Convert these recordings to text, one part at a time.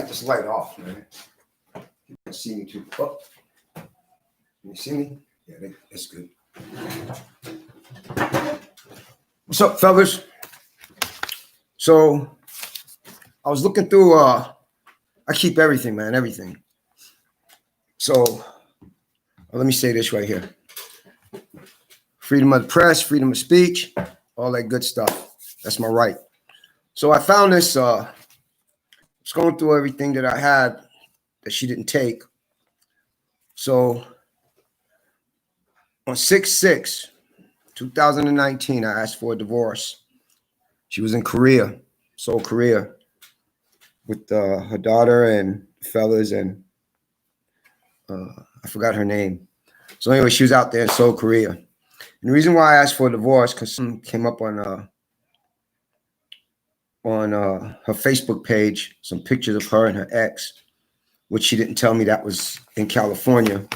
got this light off, man. You can see me too. Oh. Can you see me? Yeah, that's good. What's up, fellas? So I was looking through I keep everything, man, everything. So let me say this right here. Freedom of the press, freedom of speech, all that good stuff. That's my right. So I found this, I was going through everything that I had that she didn't take. So on 6/6/2019, I asked for a divorce. She was in Korea, Seoul, Korea, with her daughter and fellas, and I forgot her name. So anyway, she was out there in Seoul, Korea. And the reason why I asked for a divorce, because something came up on her Facebook page, some pictures of her and her ex, which she didn't tell me that was in California.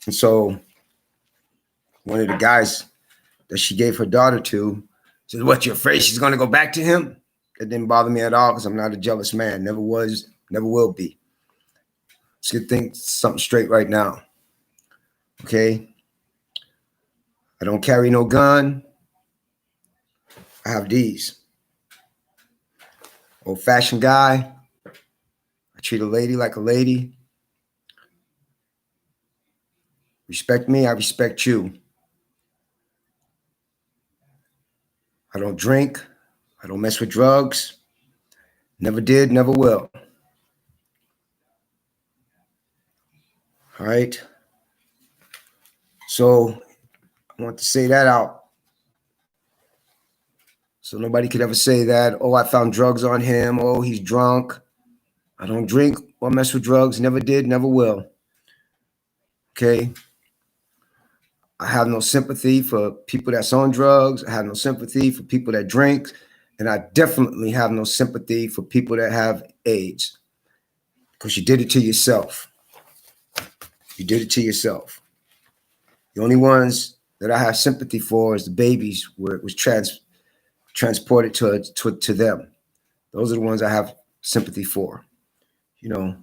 And so one of the guys that she gave her daughter to said, "What, you're afraid she's going to go back to him?" It didn't bother me at all because I'm not a jealous man. Never was, never will be. Let's get things something straight right now. Okay? I don't carry no gun. I have these. Old-fashioned guy. I treat a lady like a lady. Respect me, I respect you. I don't drink. I don't mess with drugs. Never did, never will. All right? So I want to say that out. So nobody could ever say that, "Oh, I found drugs on him. Oh, he's drunk." I don't drink or mess with drugs. Never did, never will. Okay? I have no sympathy for people that's on drugs. I have no sympathy for people that drink. And I definitely have no sympathy for people that have AIDS. Because you did it to yourself. You did it to yourself. The only ones that I have sympathy for is the babies where it was transported to them. Those are the ones I have sympathy for. You know.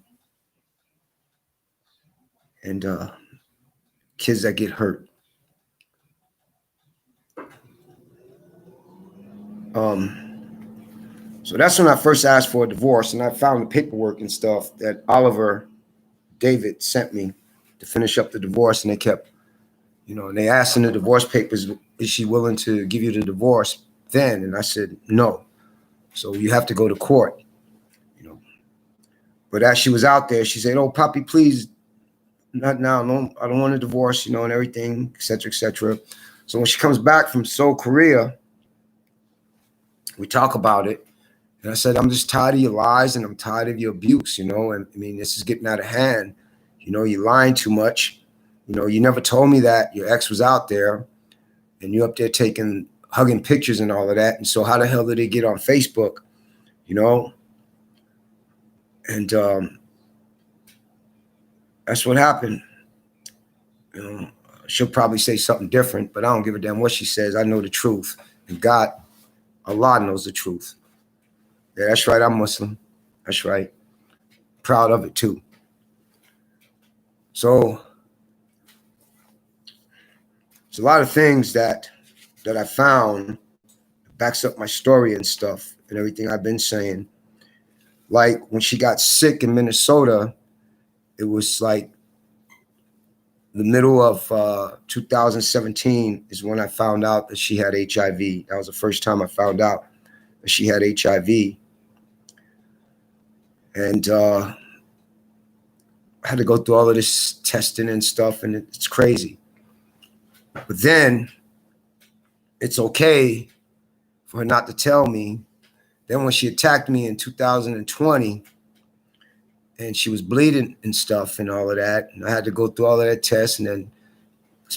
And kids that get hurt. So that's when I first asked for a divorce, and I found the paperwork and stuff that Oliver David sent me to finish up the divorce, and they kept, and they asked in the divorce papers, "Is she willing to give you the divorce then?" And I said, "No." So you have to go to court, But as she was out there, she said, "Oh, Poppy, please, not now. No, I don't want a divorce, and everything, et cetera, et cetera." So when she comes back from Seoul, Korea, we talk about it. And I said, "I'm just tired of your lies and I'm tired of your abuse, And I mean, this is getting out of hand. You're lying too much. You never told me that your ex was out there and you're up there hugging pictures and all of that. And so how the hell did they get on Facebook, And that's what happened. She'll probably say something different, but I don't give a damn what she says. I know the truth. And God, Allah knows the truth. Yeah, that's right. I'm Muslim. That's right. Proud of it too. So there's a lot of things that I found backs up my story and stuff and everything I've been saying. Like when she got sick in Minnesota, it was like the middle of 2017 is when I found out that she had HIV. That was the first time I found out that she had HIV. And I had to go through all of this testing and stuff, and it's crazy. But then it's okay for her not to tell me. Then when she attacked me in 2020 and she was bleeding and stuff and all of that, and I had to go through all of that test and then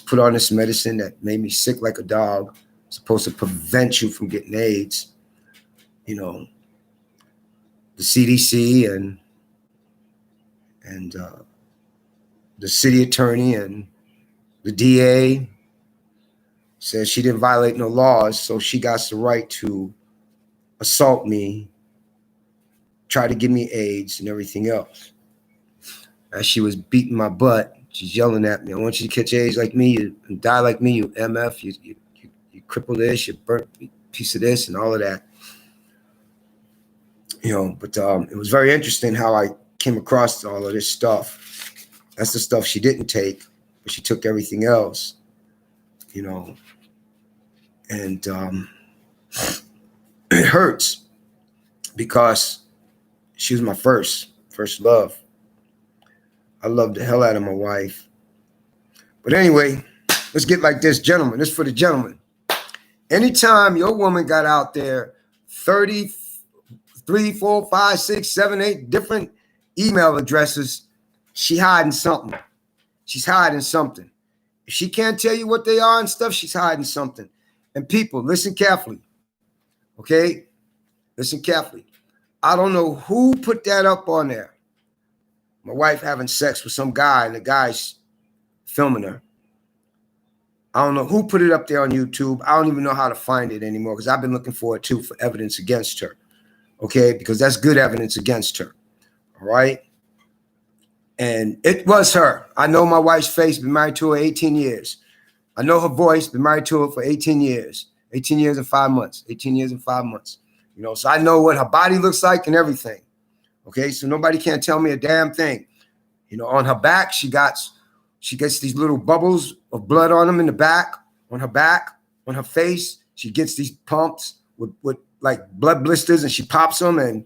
put on this medicine that made me sick like a dog, supposed to prevent you from getting AIDS, the CDC and the city attorney and the DA said she didn't violate no laws, so she got the right to assault me tried to give me AIDS and everything else. As she was beating my butt, she's yelling at me, I want you to catch AIDS like me, you die like me, you MF, you cripple this, you burnt piece of this and all of that. You know, but it was very interesting how I came across all of this stuff. That's the stuff she didn't take, but she took everything else, you know. And it hurts because she was my first love. I loved the hell out of my wife. But anyway, let's get like this, gentlemen. This is for the gentlemen. Anytime your woman got out there 3, 4, 5, 6, 7, 8 different email addresses, she hiding something. She's hiding something. If she can't tell you what they are and stuff, she's hiding something. And people, listen carefully. Okay? Listen carefully. I don't know who put that up on there. My wife having sex with some guy and the guy's filming her. I don't know who put it up there on YouTube. I don't even know how to find it anymore because I've been looking for it too for evidence against her. Okay? Because that's good evidence against her. All right? And it was her. I know my wife's face, been married to her 18 years. I know her voice, been married to her for 18 years. 18 years and 5 months. 18 years and 5 months. You know, so I know what her body looks like and everything. Okay, so nobody can't tell me a damn thing. You know, on her back, she gets these little bubbles of blood on them in the back, on her back, on her face. She gets these pumps with like blood blisters and she pops them. And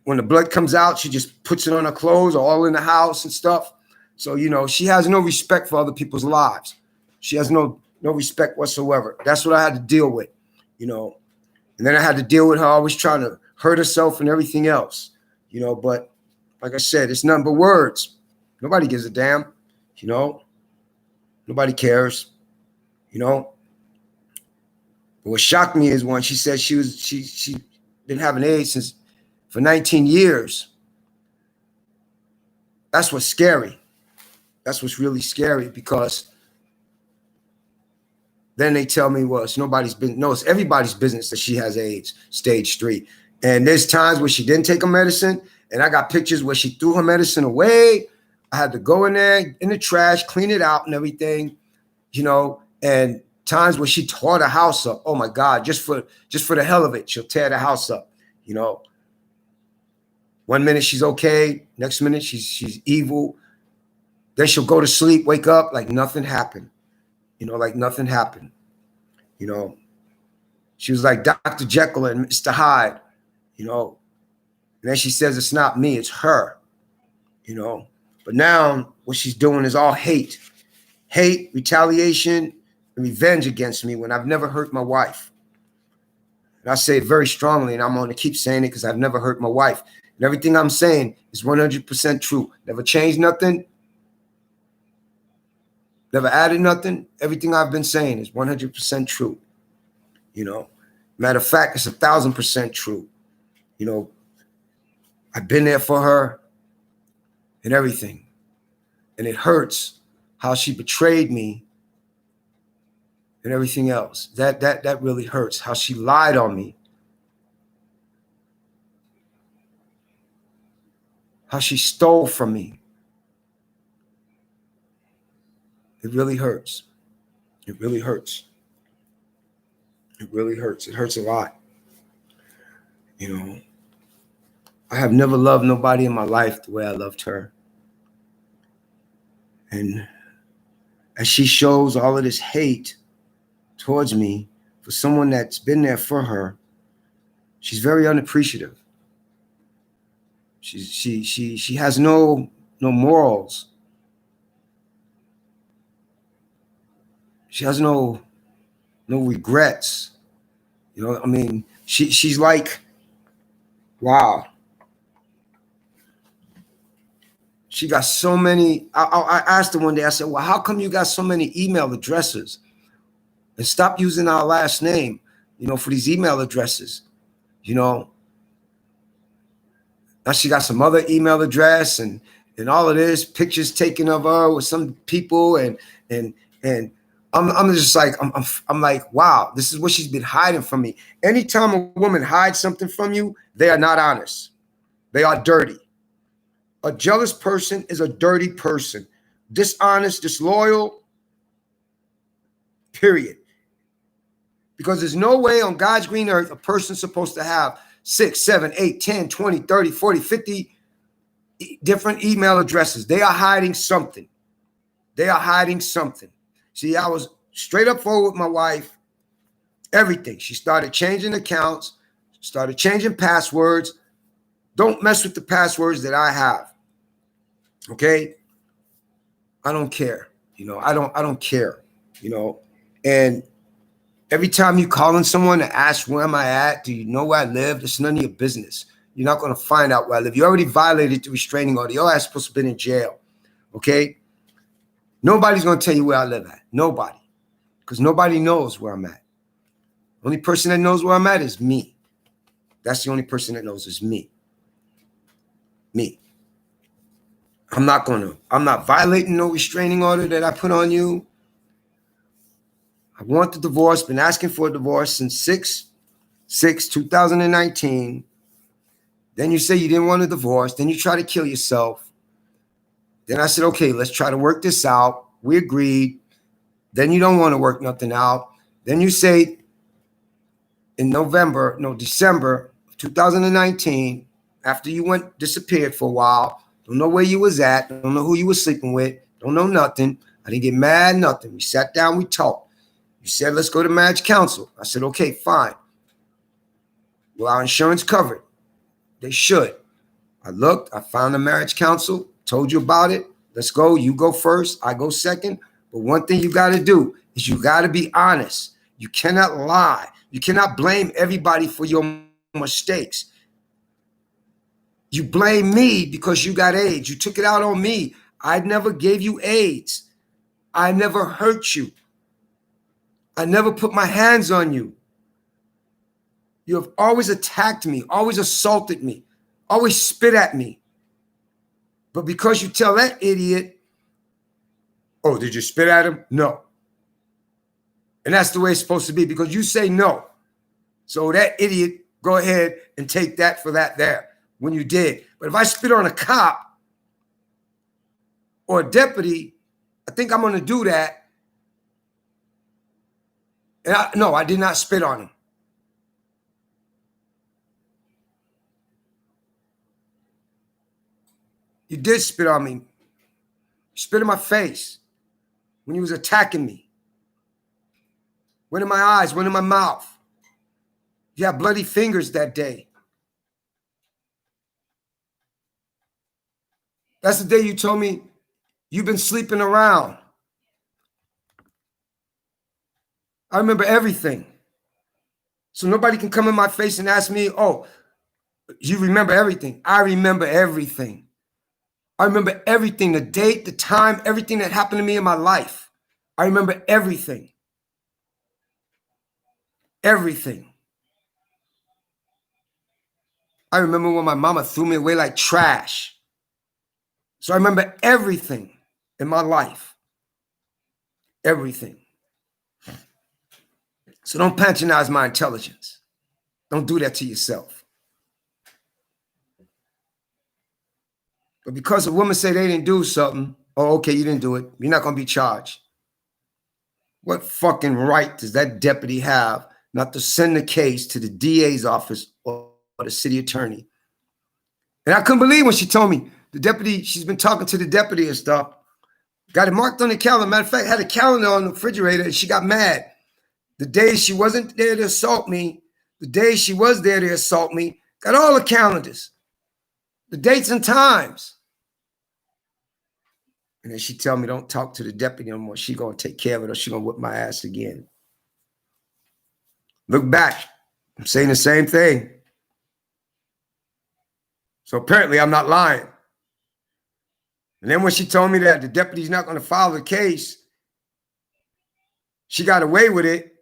when the blood comes out, she just puts it on her clothes or all in the house and stuff. So, you know, she has no respect for other people's lives. She has no respect whatsoever. That's what I had to deal with, you know. And then I had to deal with her always trying to hurt herself and everything else, you know. But like I said, it's nothing but words. Nobody gives a damn, you know. Nobody cares, you know. But what shocked me is when she said she been having AIDS for 19 years. That's what's scary. That's what's really scary because then they tell me, well, it's everybody's business that she has AIDS, stage 3. And there's times where she didn't take her medicine, and I got pictures where she threw her medicine away. I had to go in there in the trash, clean it out and everything, you know, and times where she tore the house up. Oh my God, just for the hell of it, she'll tear the house up, you know. One minute she's okay, next minute she's evil. Then she'll go to sleep, wake up like nothing happened. You know, like nothing happened. You know, she was like Dr. Jekyll and Mr. Hyde, you know. And then she says it's not me, it's her, you know. But now what she's doing is all hate, retaliation, and revenge against me when I've never hurt my wife. And I say it very strongly, and I'm going to keep saying it because I've never hurt my wife. And everything I'm saying is 100% true. Never changed nothing. Never added nothing. Everything I've been saying is 100% true. You know, matter of fact, it's 1,000% true. You know, I've been there for her and everything. And it hurts how she betrayed me and everything else. That really hurts. How she lied on me. How she stole from me. It really hurts. It really hurts. It really hurts. It hurts a lot. You know, I have never loved nobody in my life the way I loved her. And as she shows all of this hate towards me for someone that's been there for her, she's very unappreciative. She has no morals. She has no regrets. You know, I mean, she's like, wow. She got so many. I asked her one day, I said, well, how come you got so many email addresses? And stop using our last name, you know, for these email addresses, you know. Now she got some other email address and all of this, pictures taken of her with some people. And I'm just like, I'm like, wow, this is what she's been hiding from me. Anytime a woman hides something from you, they are not honest. They are dirty. A jealous person is a dirty person. Dishonest, disloyal, period. Because there's no way on God's green earth a person's supposed to have 6, 7, 8, 10, 20, 30, 40, 50 different email addresses. They are hiding something. They are hiding something. See, I was straight up forward with my wife. Everything. She started changing accounts, started changing passwords. Don't mess with the passwords that I have. Okay? I don't care. I don't care. And every time you calling someone to ask where am I at, do you know where I live? It's none of your business. You're not going to find out where I live. You already violated the restraining order. Your ass is supposed to be in jail. Okay? Nobody's going to tell you where I live at. Nobody. Because nobody knows where I'm at. The only person that knows where I'm at is me. That's the only person that knows is me. Me. I'm not violating no restraining order that I put on you. I want the divorce, been asking for a divorce since 6/6/2019. Then you say you didn't want a divorce. Then you try to kill yourself. Then I said, okay, let's try to work this out. We agreed. Then you don't want to work nothing out. Then you say in December of 2019, after you disappeared for a while, don't know where you was at, don't know who you was sleeping with, don't know nothing. I didn't get mad, nothing. We sat down, we talked. You said, let's go to marriage counsel. I said, okay, fine. Well, our insurance covered. They should. I looked, I found the marriage counsel, told you about it. Let's go. You go first, I go second. But one thing you got to do is you got to be honest. You cannot lie. You cannot blame everybody for your mistakes. You blame me because you got AIDS. You took it out on me. I never gave you AIDS. I never hurt you. I never put my hands on you. You have always attacked me, always assaulted me, always spit at me. But because you tell that idiot, oh, did you spit at him? No. And that's the way it's supposed to be because you say no. So that idiot, go ahead and take that for that there when you did. But if I spit on a cop or a deputy, I think I'm going to do that. And I did not spit on him. You did spit on me. You spit in my face when you was attacking me. Went in my eyes, went in my mouth. You had bloody fingers that day. That's the day you told me you've been sleeping around. I remember everything. So nobody can come in my face and ask me, oh, you remember everything. I remember everything. I remember everything, the date, the time, everything that happened to me in my life. I remember everything. Everything. I remember when my mama threw me away like trash. So I remember everything in my life. Everything. So don't patronize my intelligence. Don't do that to yourself. But because a woman say they didn't do something, oh, okay, you didn't do it. You're not going to be charged. What fucking right does that deputy have not to send the case to the DA's office or the city attorney? And I couldn't believe when she told me the deputy, she's been talking to the deputy and stuff. Got it marked on the calendar. Matter of fact, had a calendar on the refrigerator and she got mad. The day she wasn't there to assault me, the day she was there to assault me, got all the calendars, the dates and times. And then she tell me, don't talk to the deputy no more. She going to take care of it or she going to whip my ass again. Look back. I'm saying the same thing. So apparently I'm not lying. And then when she told me that the deputy's not going to file the case, she got away with it.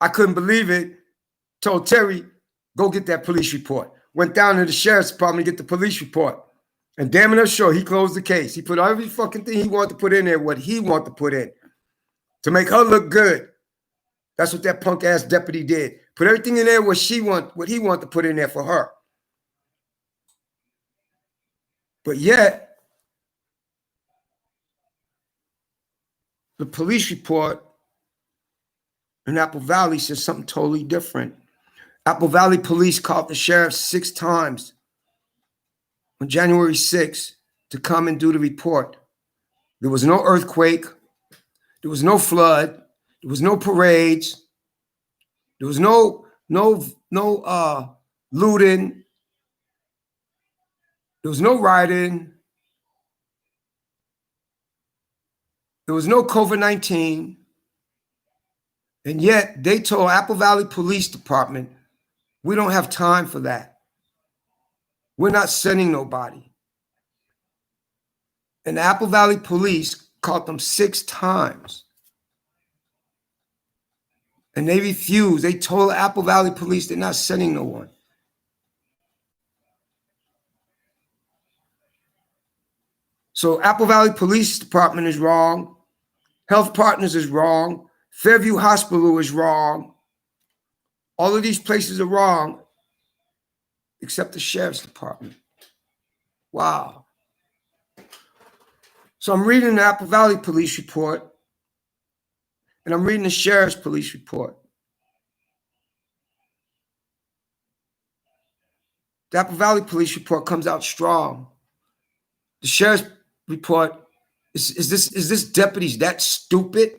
I couldn't believe it. Told Terry, go get that police report. Went down to the sheriff's department to get the police report. And damn it, sure, he closed the case. He put every fucking thing he wanted to put in there, what he wanted to put in to make her look good. That's what that punk ass deputy did. Put everything in there what he wanted to put in there for her. But yet, the police report in Apple Valley says something totally different. Apple Valley police called the sheriff 6 times on January 6th to come and do the report. There was no earthquake. There was no flood. There was no parades. There was no looting. There was no rioting. There was no COVID-19. And yet they told Apple Valley Police Department, we don't have time for that. We're not sending nobody. And the Apple Valley Police called them 6 times. And they refused. They told Apple Valley Police they're not sending no one. So Apple Valley Police Department is wrong. Health Partners is wrong. Fairview Hospital is wrong. All of these places are wrong, except the Sheriff's Department. Wow. So I'm reading the Apple Valley Police report, and I'm reading the Sheriff's Police report. The Apple Valley Police report comes out strong. The Sheriff's report, is this deputy's that stupid?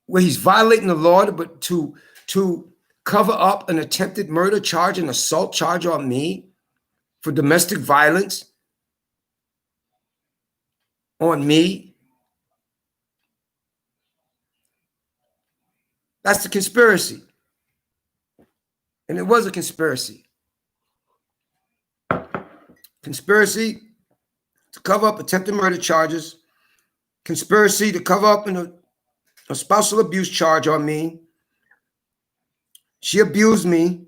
Where he's violating the law, but to cover up an attempted murder charge and assault charge on me for domestic violence on me. That's the conspiracy. And it was a conspiracy. Conspiracy to cover up attempted murder charges. Conspiracy to cover up a spousal abuse charge on me. She abused me.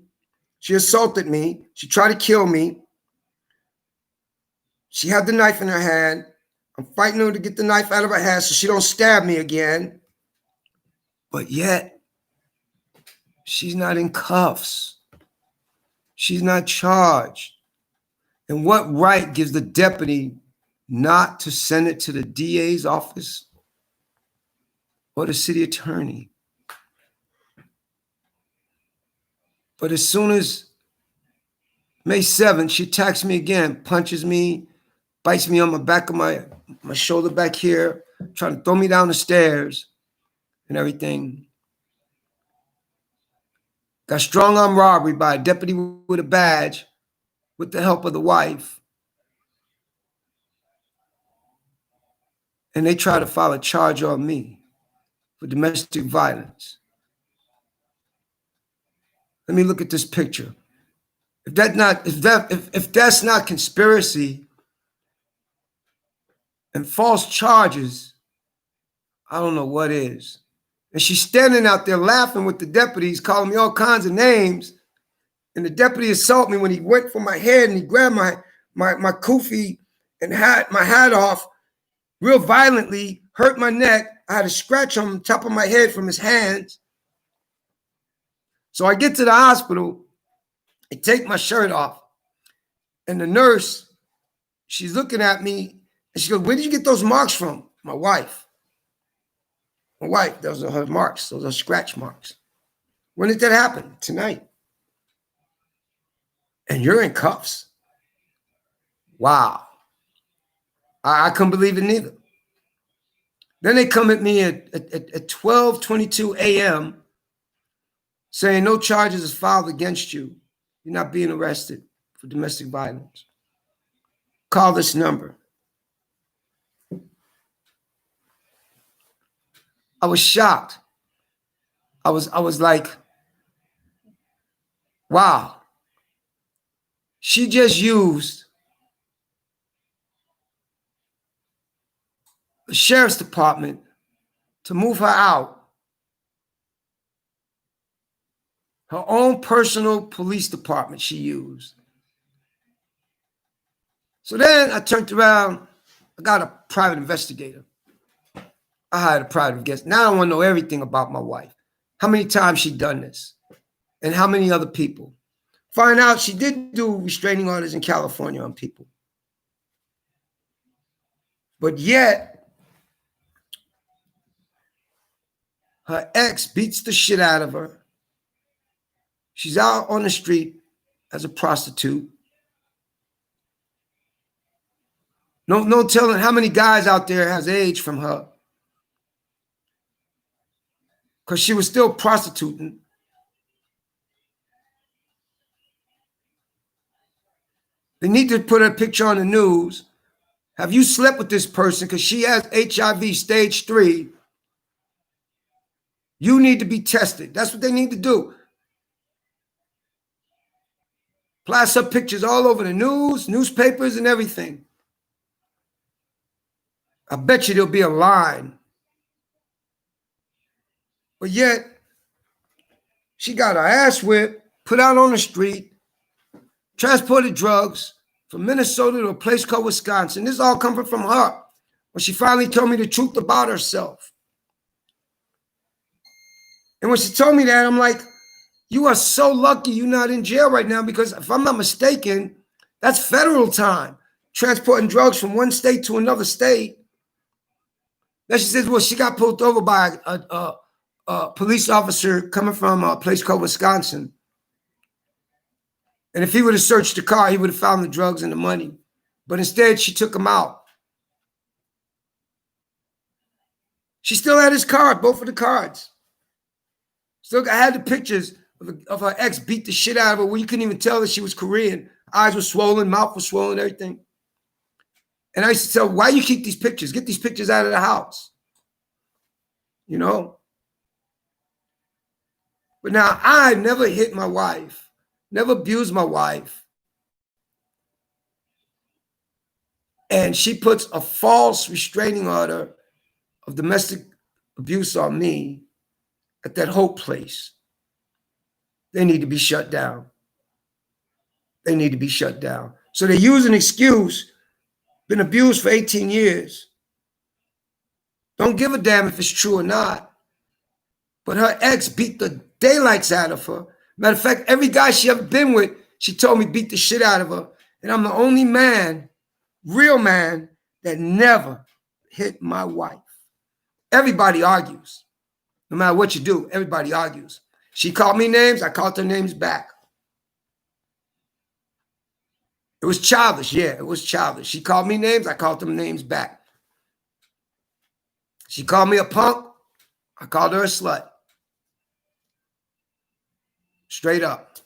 She assaulted me. She tried to kill me. She had the knife in her hand. I'm fighting her to get the knife out of her hand so she don't stab me again. But yet, she's not in cuffs. She's not charged. And what right gives the deputy not to send it to the DA's office or the city attorney? But as soon as May 7th, she attacks me again, punches me, bites me on my back of my shoulder back here, trying to throw me down the stairs and everything. Got strong arm robbery by a deputy with a badge with the help of the wife. And they try to file a charge on me for domestic violence. Let me look at this picture. If that's not conspiracy and false charges, I don't know what is. And she's standing out there laughing with the deputies, calling me all kinds of names. And the deputy assaulted me when he went for my head and he grabbed my kufi and my hat off real violently, hurt my neck. I had a scratch on the top of my head from his hands. So I get to the hospital, I take my shirt off, and the nurse, she's looking at me, and she goes, where did you get those marks from? My wife. My wife, those are her marks. Those are scratch marks. When did that happen? Tonight. And you're in cuffs. Wow. I couldn't believe it neither. Then they come at me at 12:22 a.m. saying no charges is filed against you. You're not being arrested for domestic violence. Call this number. I was shocked. I was like, wow. She just used the sheriff's department to move her out. Her own personal police department she used. So then I turned around. I got a private investigator. I hired a private investigator. Now I want to know everything about my wife. How many times she done this? And how many other people? Find out she did do restraining orders in California on people. But yet, her ex beats the shit out of her. She's out on the street as a prostitute. No telling how many guys out there has AIDS from her. Because she was still prostituting. They need to put a picture on the news. Have you slept with this person? Because she has HIV stage 3. You need to be tested. That's what they need to do. Plaster pictures all over the news, newspapers, and everything. I bet you there'll be a line. But yet, she got her ass whipped, put out on the street, transported drugs from Minnesota to a place called Wisconsin. This all coming from her when she finally told me the truth about herself. And when she told me that, I'm like, you are so lucky you're not in jail right now, because if I'm not mistaken, that's federal time, transporting drugs from one state to another state. Then she says, well, she got pulled over by a police officer coming from a place called Wisconsin. And if he would have searched the car, he would have found the drugs and the money. But instead, she took him out. She still had his card, both of the cards. Still had the pictures of her ex beat the shit out of her, where you couldn't even tell that she was Korean. Eyes were swollen, mouth was swollen, everything. And I used to tell her, why you keep these pictures? Get these pictures out of the house. You know? But now, I never hit my wife, never abused my wife. And she puts a false restraining order of domestic abuse on me at that Hope place. They need to be shut down. They need to be shut down. So they use an excuse, been abused for 18 years. Don't give a damn if it's true or not. But her ex beat the daylights out of her. Matter of fact, every guy she ever been with, she told me beat the shit out of her. And I'm the only man, real man, that never hit my wife. Everybody argues. No matter what you do, everybody argues. She called me names, I called her names back. It was childish, yeah, it was childish. She called me names, I called them names back. She called me a punk, I called her a slut. Straight up.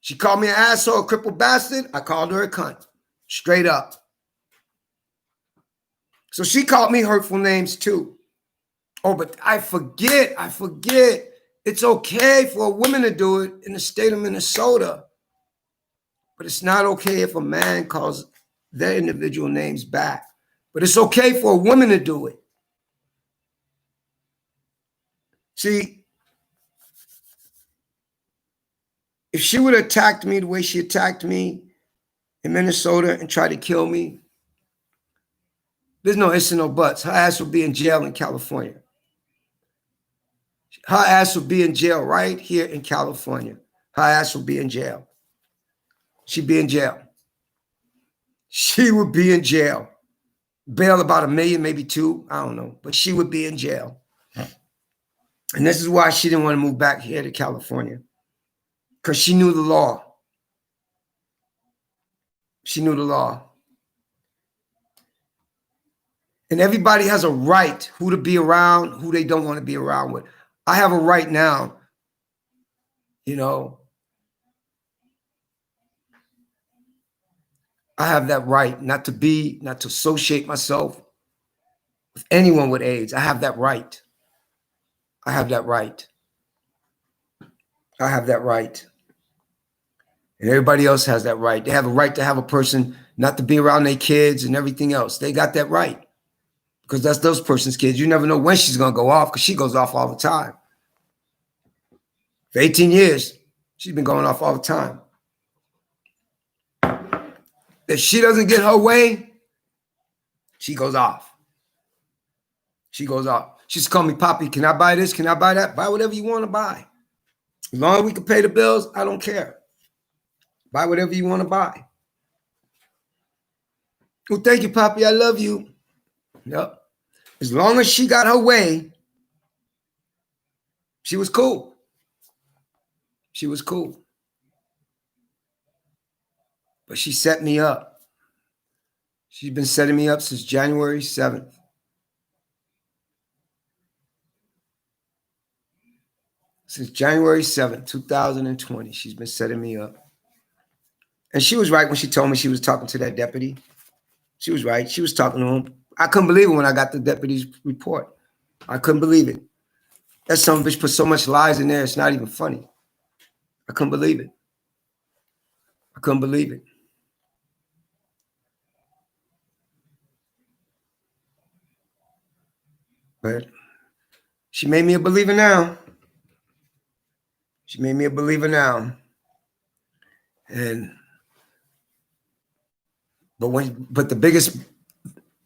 She called me an asshole, a crippled bastard, I called her a cunt. Straight up. So she called me hurtful names too. Oh, but I forget. It's okay for a woman to do it in the state of Minnesota. But it's not okay if a man calls their individual names back. But it's okay for a woman to do it. See, if she would have attacked me the way she attacked me in Minnesota and tried to kill me, there's no ifs and no buts. Her ass would be in jail in California. Her ass would be in jail right here in California. Her ass would be in jail. She'd be in jail. She would be in jail. Bail about $1 million, maybe $2 million, I don't know. But she would be in jail. And this is why she didn't want to move back here to California. Because she knew the law. She knew the law. And everybody has a right who to be around, who they don't want to be around with. I have a right now, you know. I have that right not to associate myself with anyone with AIDS. I have that right. I have that right. I have that right. And everybody else has that right. They have a right to have a person not to be around their kids and everything else. They got that right. Because that's those person's kids. You never know when she's going to go off, because she goes off all the time. For 18 years, she's been going off all the time. If she doesn't get her way, she goes off. She goes off. She used to call me, Poppy, can I buy this? Can I buy that? Buy whatever you want to buy. As long as we can pay the bills, I don't care. Buy whatever you want to buy. Well, thank you, Poppy. I love you. Yep. As long as she got her way, she was cool. She was cool. But she set me up. She's been setting me up since January 7th. Since January 7th, 2020, she's been setting me up. And she was right when she told me she was talking to that deputy. She was right. She was talking to him. I couldn't believe it when I got the deputy's report. I couldn't believe it. That son of a bitch put so much lies in there, it's not even funny. I couldn't believe it. I couldn't believe it. But she made me a believer now. She made me a believer now. But the biggest,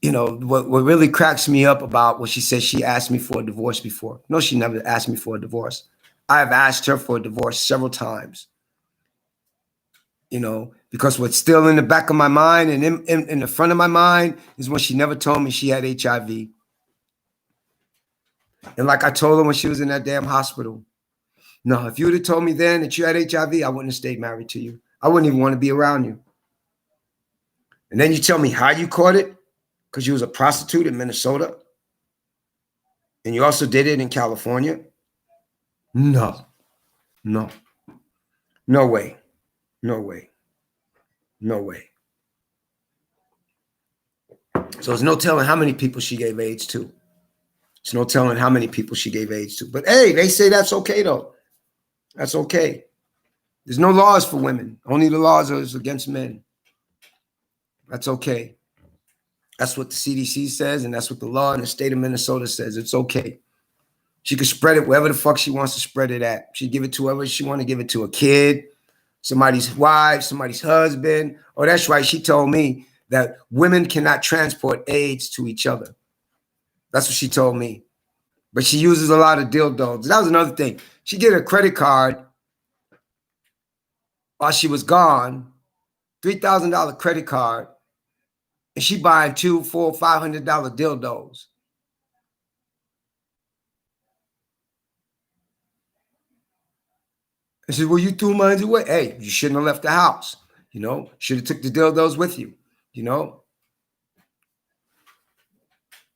what really cracks me up about what she said, she asked me for a divorce before. No, she never asked me for a divorce. I have asked her for a divorce several times. Because what's still in the back of my mind and in the front of my mind is when she never told me she had HIV. And like I told her when she was in that damn hospital, no, if you would have told me then that you had HIV, I wouldn't have stayed married to you. I wouldn't even want to be around you. And then you tell me how you caught it, because you was a prostitute in Minnesota. And you also did it in California. No way. No way. So there's no telling how many people she gave AIDS to. There's no telling how many people she gave AIDS to. But hey, they say that's okay though. That's okay. There's no laws for women. Only the laws are against men. That's okay. That's what the CDC says, and that's what the law in the state of Minnesota says. It's okay. She could spread it wherever the fuck she wants to spread it at. She give it to whoever she want to give it to, a kid, somebody's wife, somebody's husband. Oh, that's right. She told me that women cannot transport AIDS to each other. That's what she told me. But she uses a lot of dildos. That was another thing. She get a credit card while she was gone, $3,000 credit card, and she buying $200, $400, $500 dildos. I said, well, you 2 months away. Hey, you shouldn't have left the house. Should have took the dildos with you.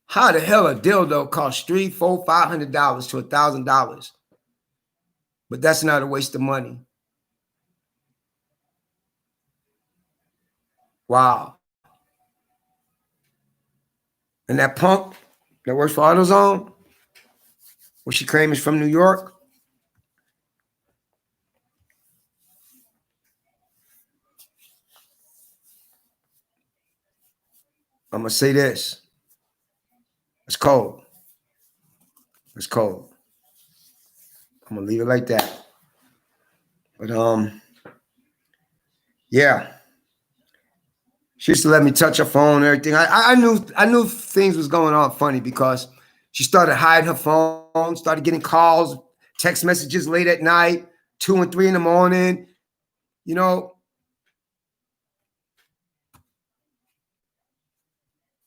How the hell a dildo costs $300, $400, $500 to $1,000? But that's not a waste of money. Wow. And that punk that works for AutoZone, what she claims is from New York, I'm going to say this. It's cold. It's cold. I'm going to leave it like that. But, yeah. She used to let me touch her phone and everything. I knew things was going on funny because she started hiding her phone, started getting calls, text messages late at night, 2 and 3 in the morning.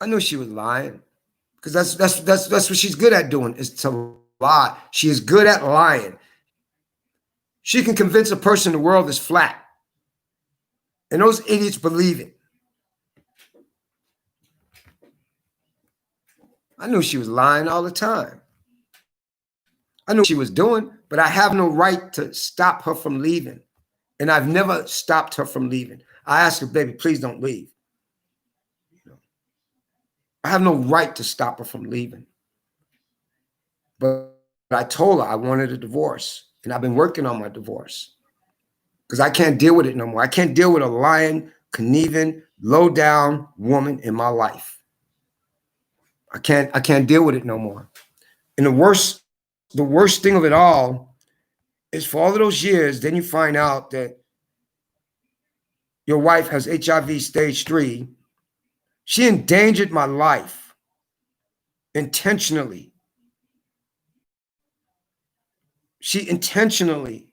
I knew she was lying because that's what she's good at doing, is to lie. She is good at lying. She can convince a person the world is flat. And those idiots believe it. I knew she was lying all the time. I knew what she was doing, but I have no right to stop her from leaving. And I've never stopped her from leaving. I asked her, baby, please don't leave. I have no right to stop her from leaving. But I told her I wanted a divorce. And I've been working on my divorce because I can't deal with it no more. I can't deal with a lying, conniving, low-down woman in my life. I can't deal with it no more. And the worst thing of it all is for all of those years, then you find out that your wife has HIV stage 3. She endangered my life intentionally. She intentionally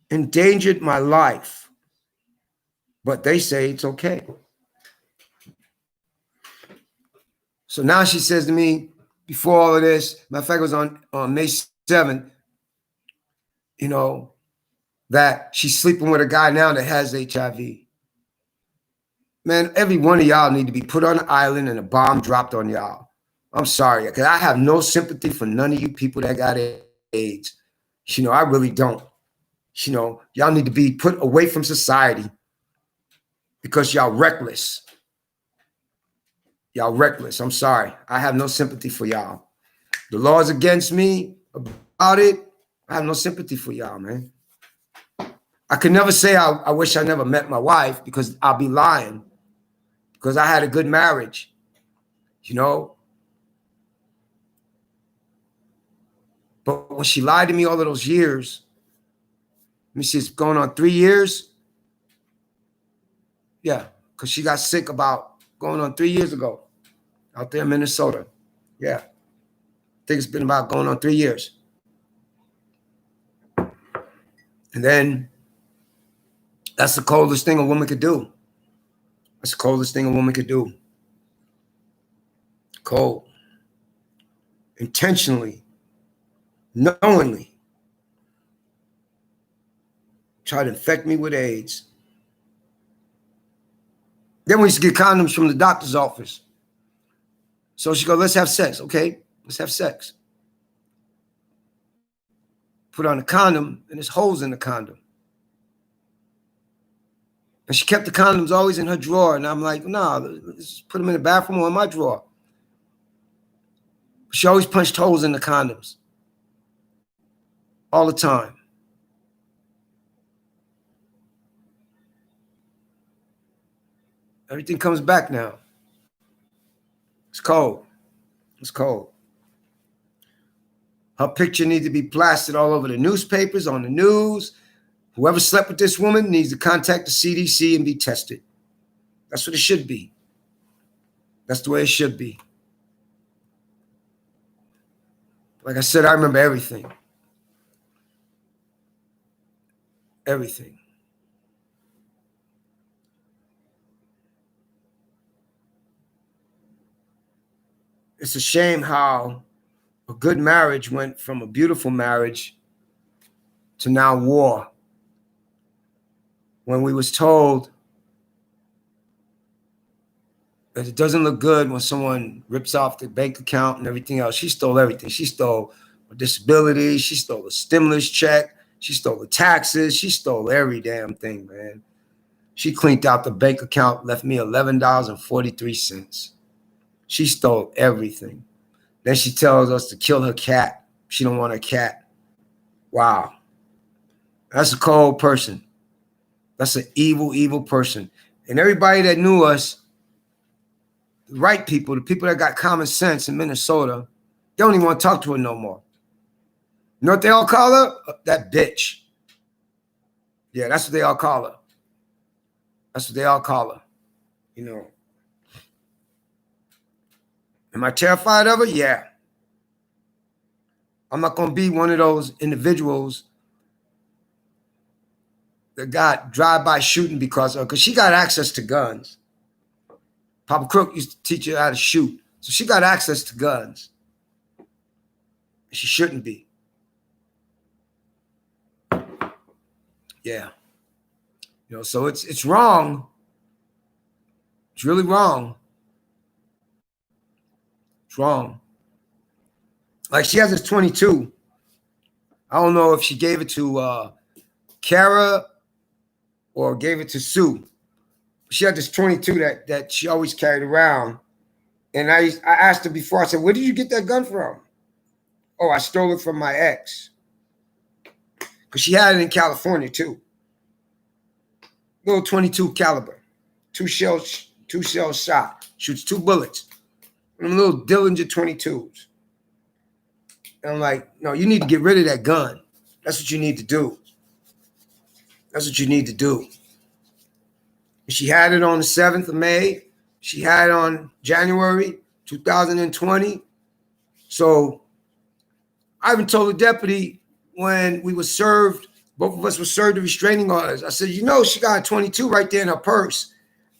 endangered my life But they say it's okay. So now she says to me, before all of this, matter of fact, it was on May 7th, you know, that she's sleeping with a guy now that has HIV. Man, every one of y'all need to be put on an island and a bomb dropped on y'all. I'm sorry, because I have no sympathy for none of you people that got AIDS. You know, I really don't. You know, y'all need to be put away from society because y'all reckless. Y'all reckless. I'm sorry. I have no sympathy for y'all. The law is against me about it. I have no sympathy for y'all, man. I could never say I wish I never met my wife because I'll be lying. Because I had a good marriage, you know. But when she lied to me all of those years, let me see, it's going on 3 years. Yeah, because she got sick about going on 3 years ago out there in Minnesota. Yeah, I think it's been about going on 3 years. And then that's the coldest thing a woman could do. That's the coldest thing a woman could do. Cold. Intentionally, knowingly, try to infect me with AIDS. Then we used to get condoms from the doctor's office. So she goes, let's have sex. Okay, let's have sex. Put on a condom, and there's holes in the condom. And she kept the condoms always in her drawer. And I'm like, no, let's put them in the bathroom or in my drawer. She always punched holes in the condoms. All the time. Everything comes back now. It's cold. It's cold. Her picture needs to be plastered all over the newspapers, on the news. Whoever slept with this woman needs to contact the CDC and be tested. That's what it should be. That's the way it should be. Like I said, I remember everything. Everything. It's a shame how a good marriage went from a beautiful marriage to now war. When we was told that it doesn't look good when someone rips off the bank account and everything else. She stole everything. She stole a disability. She stole a stimulus check. She stole the taxes. She stole every damn thing, man. She cleaned out the bank account, left me $11.43. She stole everything. Then she tells us to kill her cat. She don't want her cat. Wow. That's a cold person. That's an evil, evil person. And everybody that knew us, the right people, the people that got common sense in Minnesota, they don't even want to talk to her no more. You know what they all call her? That bitch. Yeah, that's what they all call her. That's what they all call her. You know. Am I terrified of her? Yeah. I'm not going to be one of those individuals that got drive-by shooting because of her, because she got access to guns. Papa Crook used to teach her how to shoot. So she got access to guns. She shouldn't be. Yeah. You know, so it's wrong. It's really wrong. It's wrong. Like she has this 22. I don't know if she gave it to Kara or gave it to Sue. She had this 22 that she always carried around. And I asked her before, I said, where did you get that gun from? Oh, I stole it from my ex. Because she had it in California too. Little 22 caliber. Two shell shot. Shoots 2 bullets. And little Dillinger 22s. And I'm like, no, you need to get rid of that gun. That's what you need to do. That's what you need to do. And she had it on the 7th of May. She had it on January 2020. So I even told the deputy when we were served Both of us were served the restraining orders. I said, you know, she got a 22 right there in her purse,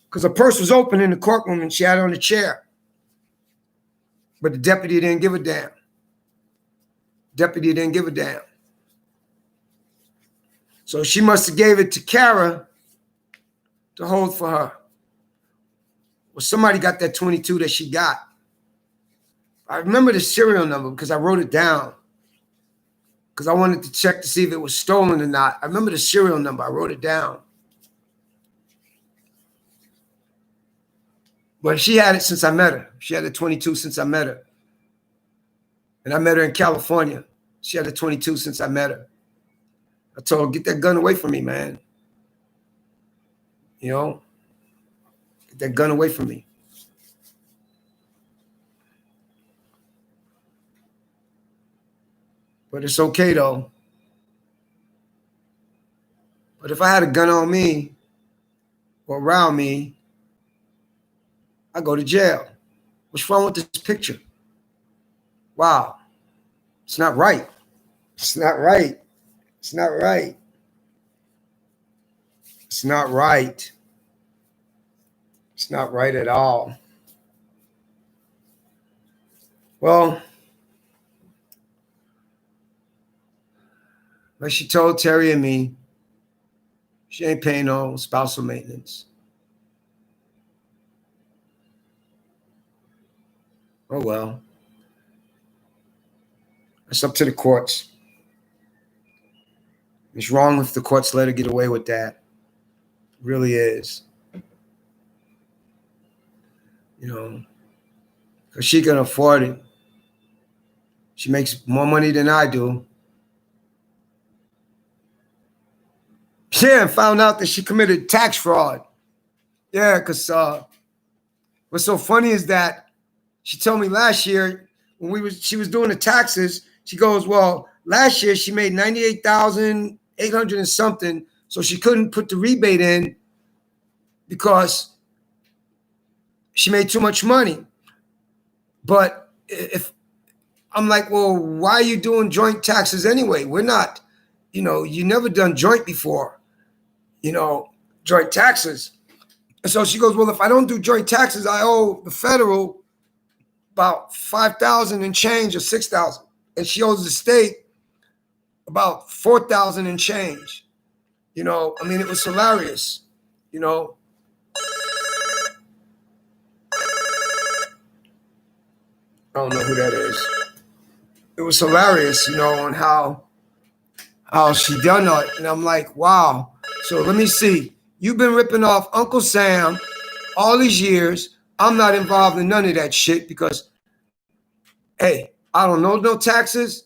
because her purse was open in the courtroom and she had it on the chair. But the deputy didn't give a damn. Deputy didn't give a damn. So she must have gave it to Kara to hold for her. Well, somebody got that 22 that she got. I remember the serial number because I wrote it down, because I wanted to check to see if it was stolen or not. I remember the serial number. I wrote it down. But she had it since I met her. She had a 22 since I met her. And I met her in California. She had a 22 since I met her. I told her, get that gun away from me, man. You know, get that gun away from me. But it's okay, though. But if I had a gun on me or around me, I go to jail. What's wrong with this picture? Wow. It's not right. It's not right. It's not right. It's not right. It's not right at all. Well, like she told Terry and me, she ain't paying no spousal maintenance. Oh, well. It's up to the courts. It's wrong if the courts let her get away with that. It really is. You know, because she can afford it. She makes more money than I do. Yeah, and found out that she committed tax fraud. Yeah, because what's so funny is that she told me last year when she was doing the taxes, she goes, well, last year she made $98,800 and something, so she couldn't put the rebate in because she made too much money. But if I'm like, well, why are you doing joint taxes anyway? We're not, you know, you never done joint before, you know, joint taxes. And so she goes, well, if I don't do joint taxes, I owe the federal about $5,000 and change or $6,000. And she owes the state about $4,000 and change. You know, I mean, it was hilarious, you know. I don't know who that is. It was hilarious, you know, on how she done it. And I'm like, wow. So let me see. You've been ripping off Uncle Sam all these years. I'm not involved in none of that shit because, hey, I don't know no taxes.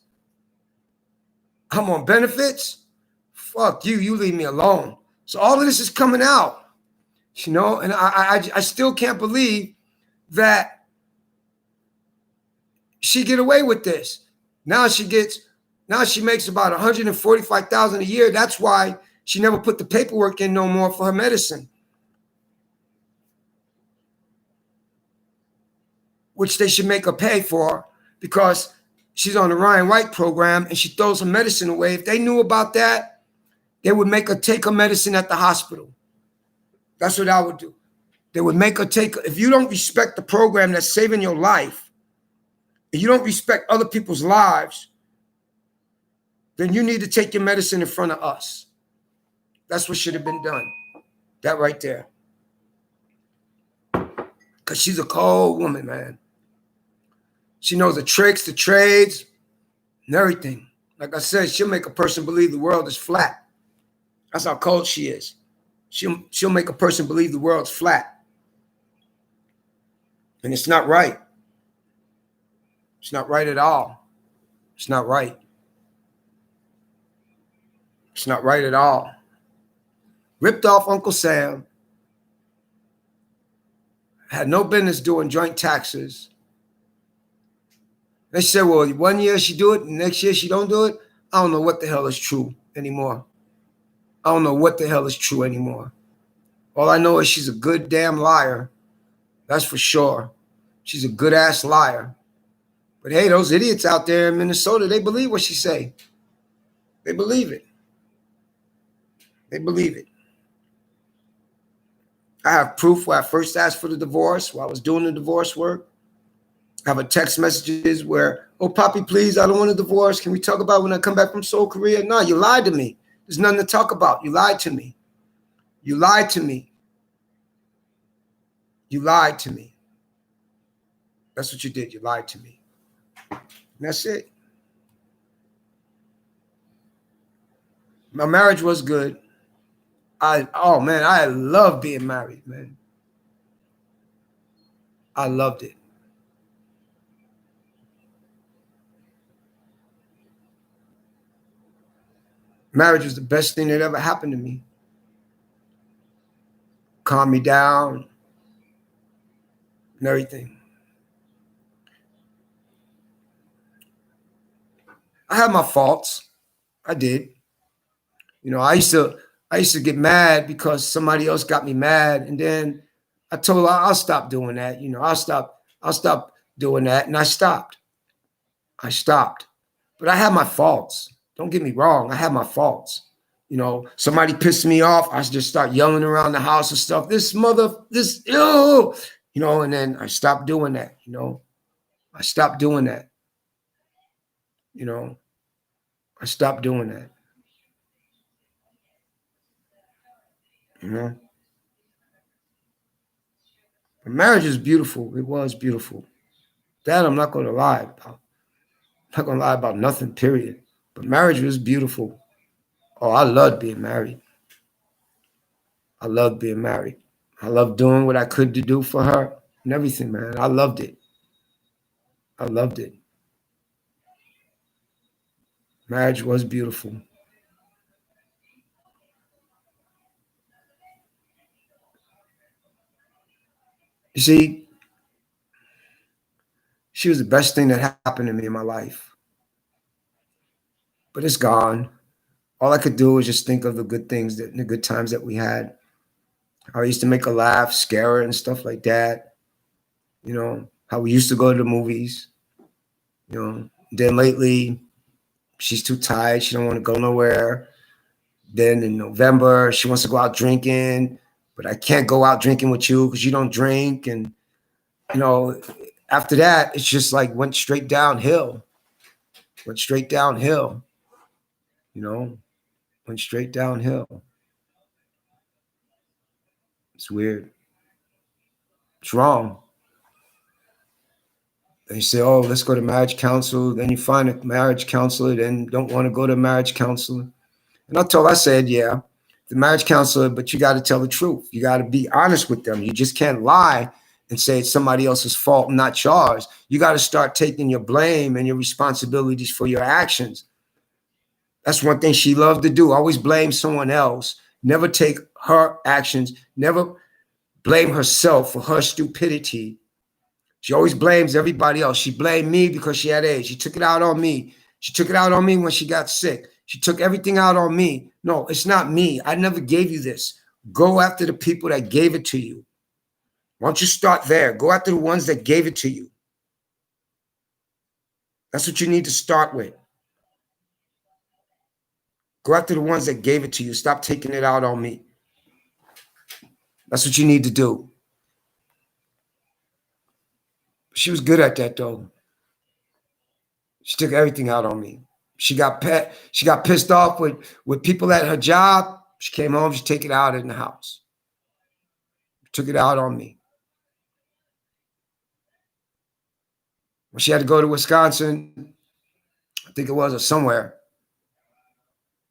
I'm on benefits. Fuck you. You leave me alone. So all of this is coming out, you know, and I still can't believe that she get away with this. Now she makes about $145,000 a year. That's why she never put the paperwork in no more for her medicine, which they should make her pay for because she's on the Ryan White program and she throws her medicine away. If they knew about that, they would make her take her medicine at the hospital. That's what I would do. They would make her take, if you don't respect the program that's saving your life, if you don't respect other people's lives, then you need to take your medicine in front of us. That's what should have been done. That right there. Because she's a cold woman, man. She knows the tricks, the trades, and everything. Like I said, she'll make a person believe the world is flat. That's how cold she is. She'll make a person believe the world's flat. And it's not right. It's not right at all. It's not right. It's not right at all. Ripped off Uncle Sam. Had no business doing joint taxes. They said, well, 1 year she do it, and next year she don't do it. I don't know what the hell is true anymore. I don't know what the hell is true anymore. All I know is she's a good damn liar. That's for sure. She's a good ass liar. But hey, those idiots out there in Minnesota, they believe what she say. They believe it. They believe it. I have proof where I first asked for the divorce, while I was doing the divorce work. I have a text messages where, oh, Poppy, please, I don't want a divorce. Can we talk about when I come back from Seoul, Korea? No, you lied to me. There's nothing to talk about. You lied to me. You lied to me. You lied to me. That's what you did. You lied to me. And that's it. My marriage was good. Oh man, I love being married, man. I loved it. Marriage was the best thing that ever happened to me. Calmed me down and everything. I had my faults. I did. You know, I used to get mad because somebody else got me mad, and then I told her I'll stop doing that. You know, I'll stop doing that, and I stopped. I stopped. But I had my faults. Don't get me wrong. I had my faults. You know, somebody pissed me off. I just start yelling around the house and stuff. Ew, you know, and then I stopped doing that. You know, I stopped doing that. You know, I stopped doing that. You know, but marriage is beautiful. It was beautiful. That I'm not going to lie about. I'm not going to lie about nothing, period. But marriage was beautiful. Oh, I loved being married. I loved being married. I loved doing what I could to do for her and everything, man. I loved it. I loved it. Marriage was beautiful. You see, she was the best thing that happened to me in my life. But it's gone. All I could do was just think of the good things, the good times that we had. I used to make her laugh, scare her and stuff like that. You know, how we used to go to the movies. You know, then lately, she's too tired. She don't want to go nowhere. Then in November, she wants to go out drinking, but I can't go out drinking with you because you don't drink. And, you know, after that, it's just like went straight downhill. Went straight downhill. You know, went straight downhill. It's weird. It's wrong. Then you say, oh, let's go to marriage counsel. Then you find a marriage counselor, then don't want to go to marriage counselor. And I said, yeah, the marriage counselor, but you got to tell the truth. You got to be honest with them. You just can't lie and say it's somebody else's fault, not yours. You got to start taking your blame and your responsibilities for your actions. That's one thing she loved to do. Always blame someone else. Never take her actions. Never blame herself for her stupidity. She always blames everybody else. She blamed me because she had AIDS. She took it out on me. She took it out on me when she got sick. She took everything out on me. No, it's not me. I never gave you this. Go after the people that gave it to you. Why don't you start there? Go after the ones that gave it to you. That's what you need to start with. Go after the ones that gave it to you. Stop taking it out on me. That's what you need to do. She was good at that, though. She took everything out on me. She got pissed off with people at her job. She came home, she took it out in the house. Took it out on me. When she had to go to Wisconsin, I think it was, or somewhere.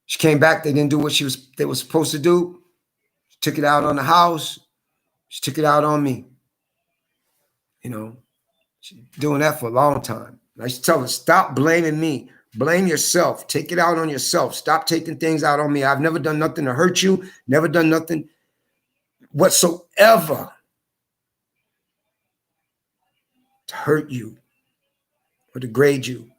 She came back, they didn't do what they were supposed to do. She took it out on the house. She took it out on me. You know, she's doing that for a long time. I used to tell her, stop blaming me. Blame yourself. Take it out on yourself. Stop taking things out on me. I've never done nothing to hurt you. Never done nothing whatsoever to hurt you or degrade you.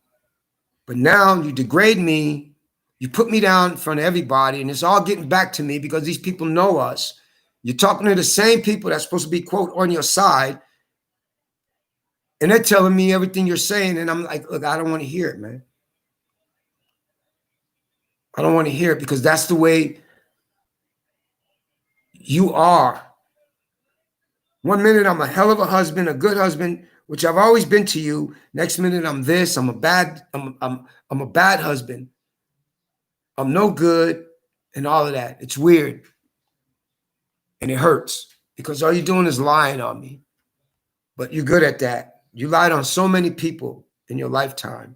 But now you degrade me. You put me down in front of everybody, and it's all getting back to me because these people know us. You're talking to the same people that's supposed to be, quote, on your side, and they're telling me everything you're saying, and I'm like, look, I don't want to hear it, man. I don't want to hear it because that's the way you are. One minute I'm a hell of a husband, a good husband, which I've always been to you. Next minute I'm this. I'm a bad husband. I'm no good, and all of that. It's weird, and it hurts because all you're doing is lying on me. But you're good at that. You lied on so many people in your lifetime.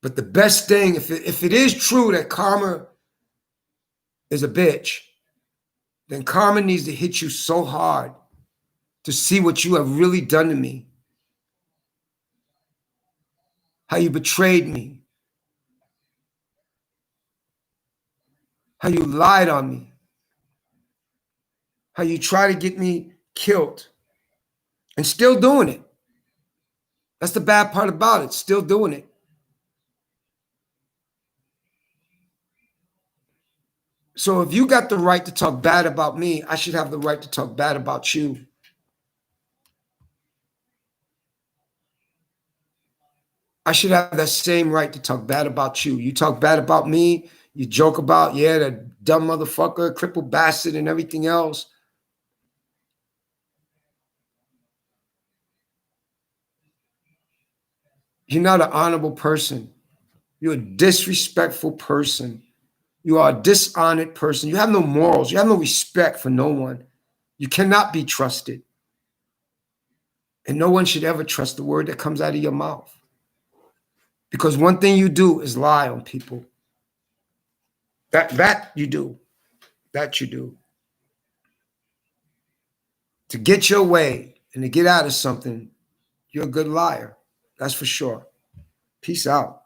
But the best thing, if it is true that karma is a bitch, then karma needs to hit you so hard to see what you have really done to me. How you betrayed me. How you lied on me. How you try to get me killed. And still doing it. That's the bad part about it. Still doing it. So if you got the right to talk bad about me, I should have the right to talk bad about you. I should have that same right to talk bad about you. You talk bad about me, you joke about, yeah, that dumb motherfucker, crippled bastard, and everything else. You're not an honorable person. You're a disrespectful person. You are a dishonored person. You have no morals. You have no respect for no one. You cannot be trusted. And no one should ever trust the word that comes out of your mouth. Because one thing you do is lie on people. That you do. That you do. To get your way and to get out of something, you're a good liar. That's for sure. Peace out.